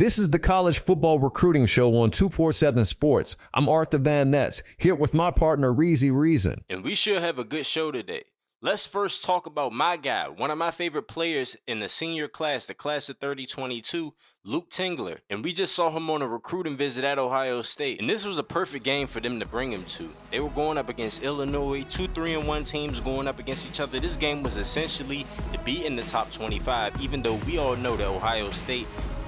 This is the College Football Recruiting Show on 247 Sports. I'm Arthur Van Ness, here with my partner, Reezy Reason. And we should have a good show today. Let's first talk about my guy, one of my favorite players in the senior class, the class of 3022, Luke Tingler. And we just saw him on a recruiting visit at Ohio State. And this was a perfect game for them to bring him to. They were going up against Illinois, two 3-1 teams going up against each other. This game was essentially to be in the top 25, even though we all know that Ohio State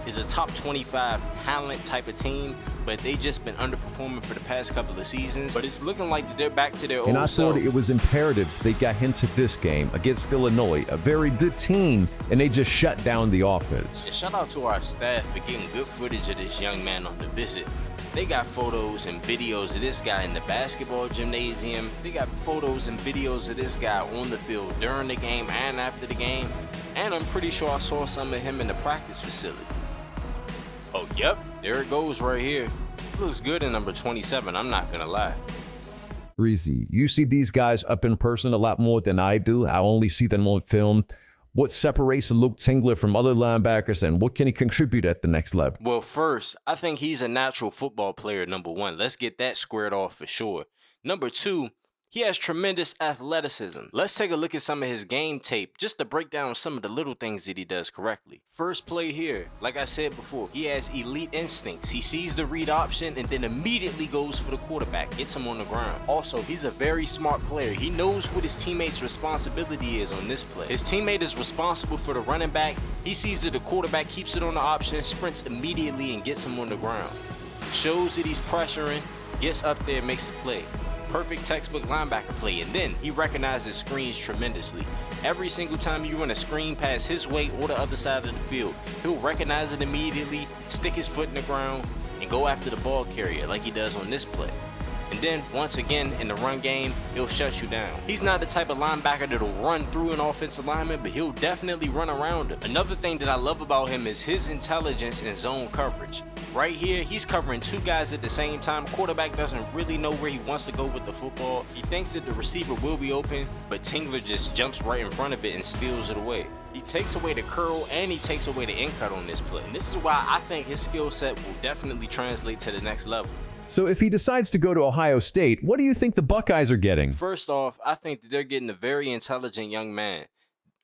is a top 25 talent type of team, but they just been underperforming for the past couple of seasons. But it's looking like they're back to their old self. And I thought it was imperative they got into this game against Illinois, a very good team, and they just shut down the offense. And shout out to our staff for getting good footage of this young man on the visit. They got photos and videos of this guy in the basketball gymnasium. They got photos and videos of this guy on the field during the game and after the game. And I'm pretty sure I saw some of him in the practice facility. Oh, yep, there it goes right here. He looks good in number 27, I'm not gonna lie. Reezy, you see these guys up in person a lot more than I do. I only see them on film. What separates Luke Tingler from other linebackers, and what can he contribute at the next level? Well, first, I think he's a natural football player, number one. Let's get that squared off for sure. Number two, he has tremendous athleticism. Let's take a look at some of his game tape just to break down some of the little things that he does correctly. First play here, like I said before, he has elite instincts. He sees the read option and then immediately goes for the quarterback, gets him on the ground. Also, he's a very smart player. He knows what his teammate's responsibility is on this play. His teammate is responsible for the running back. He sees that the quarterback keeps it on the option, sprints immediately and gets him on the ground. Shows that he's pressuring, gets up there, makes the play. Perfect textbook linebacker play, and then he recognizes screens tremendously. Every single time you run a screen pass his way or the other side of the field, he'll recognize it immediately, stick his foot in the ground, and go after the ball carrier like he does on this play. And then, once again, in the run game, he'll shut you down. He's not the type of linebacker that'll run through an offensive lineman, but he'll definitely run around him. Another thing that I love about him is his intelligence in zone coverage. Right here, he's covering two guys at the same time. Quarterback doesn't really know where he wants to go with the football. He thinks that the receiver will be open, but Tingler just jumps right in front of it and steals it away. He takes away the curl and he takes away the in cut on this play. And this is why I think his skill set will definitely translate to the next level. So if he decides to go to Ohio State, what do you think the Buckeyes are getting? First off, I think that they're getting a very intelligent young man.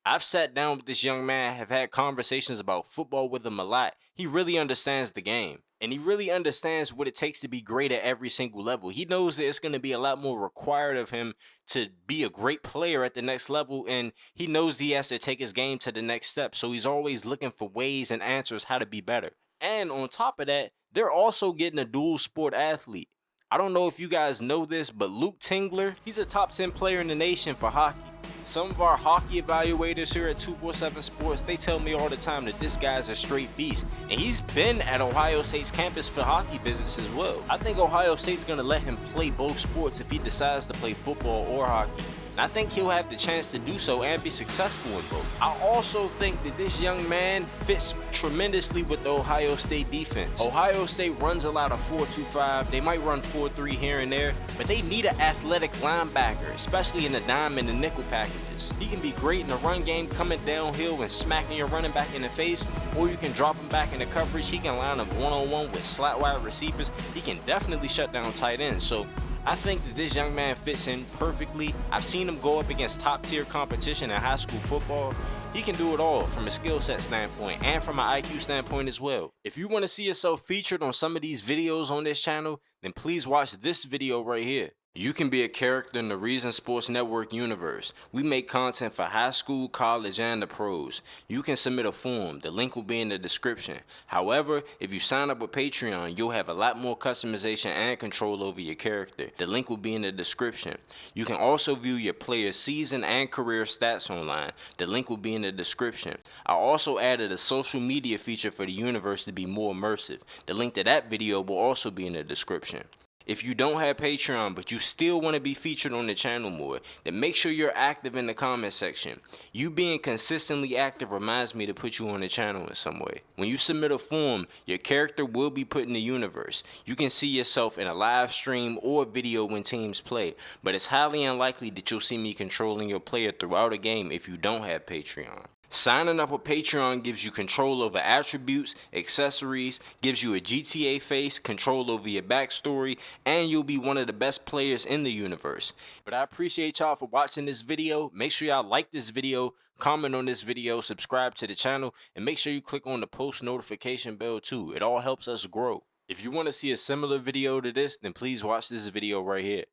I've sat down with this young man, have had conversations about football with him a lot. He really understands the game, and he really understands what it takes to be great at every single level. He knows that it's going to be a lot more required of him to be a great player at the next level, and he knows he has to take his game to the next step, so he's always looking for ways and answers how to be better. And on top of that, they're also getting a dual sport athlete. I don't know if you guys know this, but Luke Tingler, he's a top 10 player in the nation for hockey. Some of our hockey evaluators here at 247 Sports, they tell me all the time that this guy's a straight beast. And he's been at Ohio State's campus for hockey visits as well. I think Ohio State's going to let him play both sports if he decides to play football or hockey. And I think he'll have the chance to do so and be successful in both. I also think that this young man fits tremendously with the Ohio State defense. Ohio State runs a lot of 4-2-5. They might run 4-3 here and there, but they need an athletic linebacker, especially in the dime and the nickel packages. He can be great in the run game, coming downhill and smacking your running back in the face, or you can drop him back into coverage. He can line up one-on-one with slot wide receivers. He can definitely shut down tight ends. So I think that this young man fits in perfectly. I've seen him go up against top-tier competition in high school football. He can do it all from a skill set standpoint and from an IQ standpoint as well. If you want to see yourself featured on some of these videos on this channel, then please watch this video right here. You can be a character in the Reason Sports Network universe. We make content for high school, college, and the pros. You can submit a form. The link will be in the description. However, if you sign up with Patreon, you'll have a lot more customization and control over your character. The link will be in the description. You can also view your player's season and career stats online. The link will be in the description. I also added a social media feature for the universe to be more immersive. The link to that video will also be in the description. If you don't have Patreon, but you still want to be featured on the channel more, then make sure you're active in the comment section. You being consistently active reminds me to put you on the channel in some way. When you submit a form, your character will be put in the universe. You can see yourself in a live stream or video when teams play, but it's highly unlikely that you'll see me controlling your player throughout a game if you don't have Patreon. Signing up with Patreon gives you control over attributes, accessories, gives you a GTA face, control over your backstory, and you'll be one of the best players in the universe. But I appreciate y'all for watching this video. Make sure y'all like this video, comment on this video, subscribe to the channel, and make sure you click on the post notification bell too. It all helps us grow. If you want to see a similar video to this, then please watch this video right here.